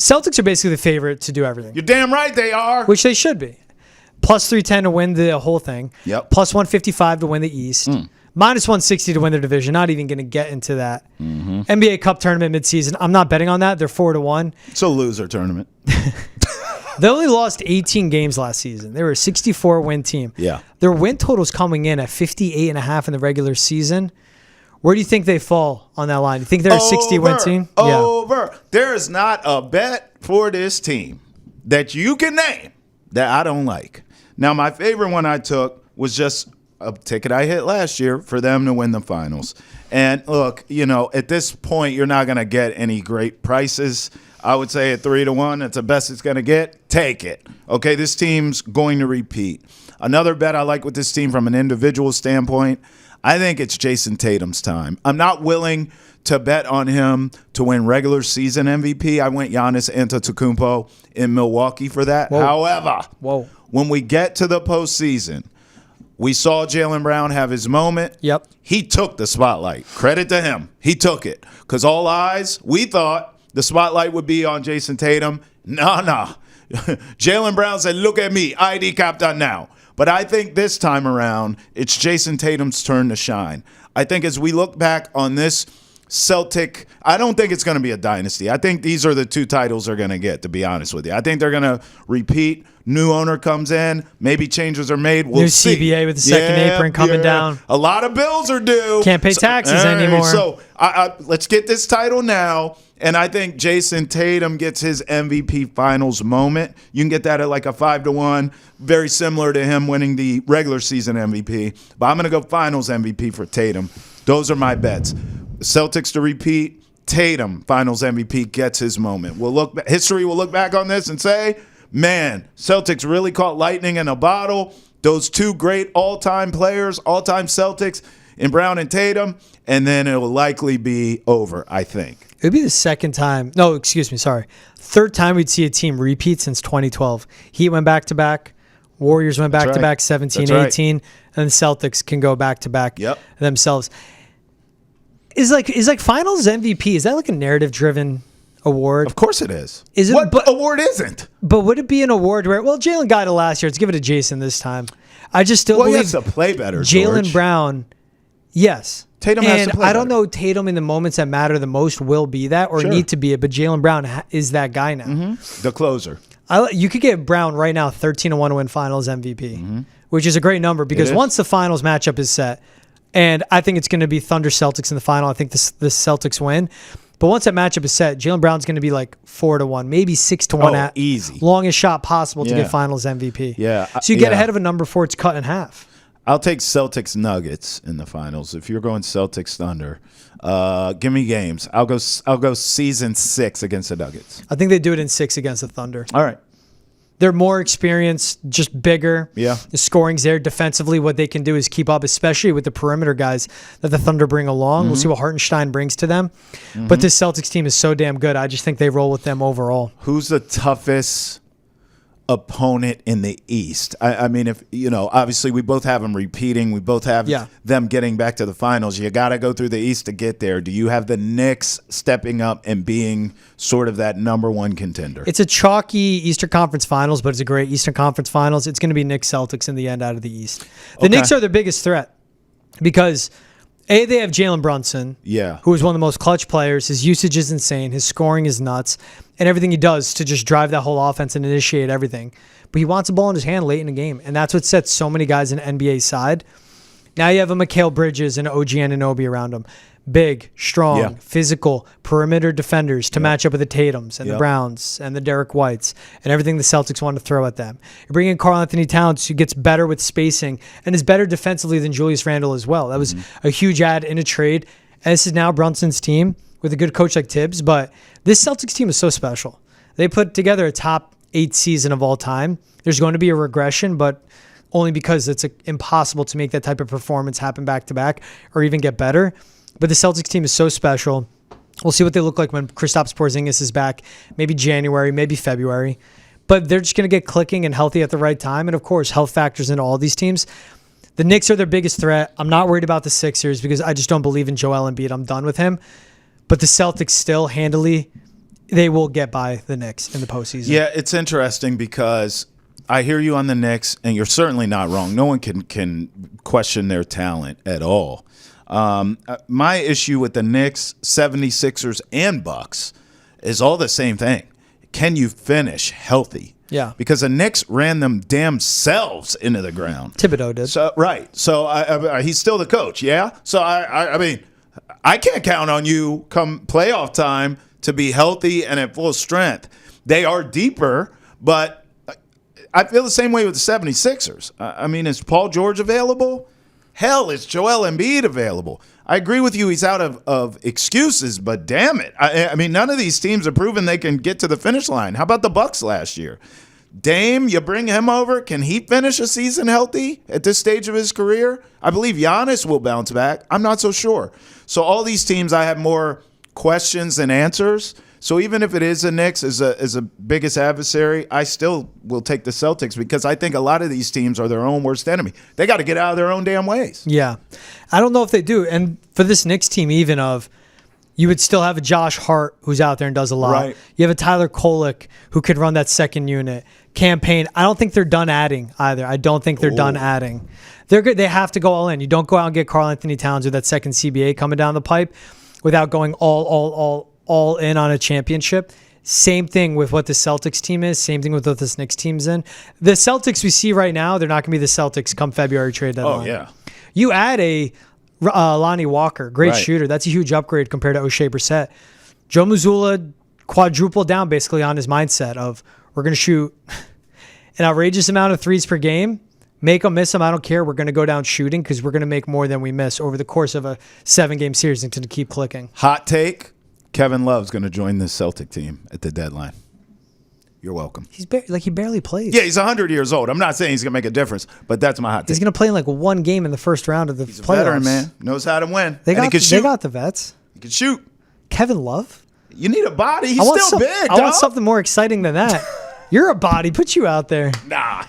Celtics are basically the favorite to do everything. You're damn right they are. Which they should be. Plus 310 to win the whole thing. Yep. Plus 155 to win the East. Minus 160 to win their division. Not even going to get into that. NBA Cup tournament midseason. I'm not betting on that. They're 4-1. It's a loser tournament. They only lost 18 games last season. They were a 64-win team. Yeah. Their win total's coming in at 58.5 in the regular season. Where do you think they fall on that line? You think they're a 60-win team? Over. Yeah. There is not a bet for this team that you can name that I don't like. Now, my favorite one I took was just a ticket I hit last year for them to win the finals. And look, at this point, you're not going to get any great prices. I would say at 3-1, that's the best it's going to get. Take it. Okay, this team's going to repeat. Another bet I like with this team from an individual standpoint, I think it's Jayson Tatum's time. I'm not willing to bet on him to win regular season MVP. I went Giannis Antetokounmpo in Milwaukee for that. Whoa. However, when we get to the postseason, we saw Jaylen Brown have his moment. Yep. He took the spotlight. Credit to him. He took it. Because all eyes, we thought the spotlight would be on Jayson Tatum. No. Jaylen Brown said, look at me, ID captain now. But I think this time around, it's Jayson Tatum's turn to shine. I think as we look back on this Celtic, I don't think it's going to be a dynasty. I think these are the two titles they're going to get, to be honest with you. I think they're going to repeat. New owner comes in. Maybe changes are made. We'll see. New CBA with the second apron coming down. A lot of bills are due. Can't pay taxes anymore. So let's get this title now. And I think Jayson Tatum gets his MVP Finals moment. You can get that at like a 5-1, very similar to him winning the regular season MVP. But I'm going to go Finals MVP for Tatum. Those are my bets. The Celtics to repeat. Tatum, Finals MVP, gets his moment. History will look back on this and say, man, Celtics really caught lightning in a bottle. Those two great all-time players, all-time Celtics, in Brown and Tatum, and then it will likely be over, I think. It would be the second time. No, excuse me. Sorry. Third time we'd see a team repeat since 2012. Heat went back-to-back. Warriors went back-to-back 17-18. And the Celtics can go back-to-back themselves. Is like Finals MVP, is that like a narrative-driven award? Of course it is. What award isn't? But would it be an award where, Jaylen got it last year. Let's give it to Jayson this time. I just still believe he has to play better, Jaylen Brown, yes. Tatum has to play I don't know Tatum in the moments that matter the most will be that or need to be it, but Jaylen Brown is that guy now. The closer. You could get Brown right now 13-1 to win Finals MVP, which is a great number because once the Finals matchup is set, and I think it's going to be Thunder Celtics in the final. I think the Celtics win. But once that matchup is set, Jaylen Brown's going to be like 4-1, maybe 6-1 at easy. Longest shot possible to get Finals MVP. Yeah. So you get ahead of a number 4, it's cut in half. I'll take Celtics Nuggets in the finals. If you're going Celtics Thunder, give me games. I'll go season 6 against the Nuggets. I think they do it in 6 against the Thunder. All right. They're more experienced, just bigger. Yeah. The scoring's there. Defensively, what they can do is keep up, especially with the perimeter guys that the Thunder bring along. We'll see what Hartenstein brings to them. But this Celtics team is so damn good. I just think they roll with them overall. Who's the toughest opponent in the East? I mean, if obviously we both have them repeating. We both have them getting back to the finals. You got to go through the East to get there. Do you have the Knicks stepping up and being sort of that number 1 contender? It's a chalky Eastern Conference Finals, but it's a great Eastern Conference Finals. It's going to be Knicks Celtics in the end out of the East. The Knicks are the biggest threat because they have Jalen Brunson, who is one of the most clutch players. His usage is insane. His scoring is nuts. And everything he does to just drive that whole offense and initiate everything. But he wants the ball in his hand late in the game. And that's what sets so many guys in the NBA side. Now you have a Mikal Bridges and OG Anunoby around him. Big, strong, physical, perimeter defenders to match up with the Tatums and the Browns and the Derek Whites and everything the Celtics want to throw at them. You bring in Karl-Anthony Towns, who gets better with spacing and is better defensively than Julius Randle as well. That was a huge add in a trade. And this is now Brunson's team with a good coach like Tibbs. But this Celtics team is so special. They put together a top 8 season of all time. There's going to be a regression, but only because it's impossible to make that type of performance happen back-to-back or even get better. But the Celtics team is so special. We'll see what they look like when Kristaps Porzingis is back, maybe January, maybe February. But they're just going to get clicking and healthy at the right time. And, of course, health factors into all these teams. The Knicks are their biggest threat. I'm not worried about the Sixers because I just don't believe in Joel Embiid. I'm done with him. But the Celtics still handily they will get by the Knicks in the postseason. Yeah, it's interesting because I hear you on the Knicks, and you're certainly not wrong. No one can question their talent at all. My issue with the Knicks, 76ers, and Bucks is all the same thing. Can you finish healthy? Yeah. Because the Knicks ran them damn selves into the ground. Thibodeau did. So, right. So he's still the coach, yeah? So, I mean, I can't count on you come playoff time to be healthy and at full strength. They are deeper, but I feel the same way with the 76ers. I mean, is Paul George available? Hell, is Joel Embiid available? I agree with you. He's out of excuses, but damn it. I mean, none of these teams have proven they can get to the finish line. How about the Bucks last year? Dame, you bring him over. Can he finish a season healthy at this stage of his career? I believe Giannis will bounce back. I'm not so sure. So all these teams, I have more questions than answers. So even if it is the Knicks as a biggest adversary, I still will take the Celtics because I think a lot of these teams are their own worst enemy. They got to get out of their own damn ways. Yeah. I don't know if they do. And for this Knicks team, even you would still have a Josh Hart who's out there and does a lot. Right. You have a Tyler Kolek who could run that second unit. Campaign. I don't think they're done adding either. I don't think they're done adding. They're good. They have to go all in. You don't go out and get Karl Anthony Towns with that second CBA coming down the pipe without going all in on a championship. Same thing with what the Celtics team is. Same thing with what this Knicks team's in. The Celtics we see right now, they're not going to be the Celtics come February trade deadline. Oh, yeah. You add a Lonnie Walker, great shooter. That's a huge upgrade compared to O'Shea Brissett. Joe Mazzulla quadrupled down basically on his mindset of we're going to shoot an outrageous amount of threes per game. Make them miss them. I don't care. We're going to go down shooting because we're going to make more than we miss over the course of a 7-game series and to keep clicking. Hot take. Kevin Love's going to join the Celtic team at the deadline. You're welcome. He barely plays. Yeah, he's 100 years old. I'm not saying he's going to make a difference, but that's my hot take. He's going to play in one game in the first round of the playoffs. He's a veteran, man. Knows how to win. They and he can shoot. They got the vets. He can shoot. Kevin Love? You need a body. He's still big, I want something more exciting than that. You're a body. Put you out there. Nah.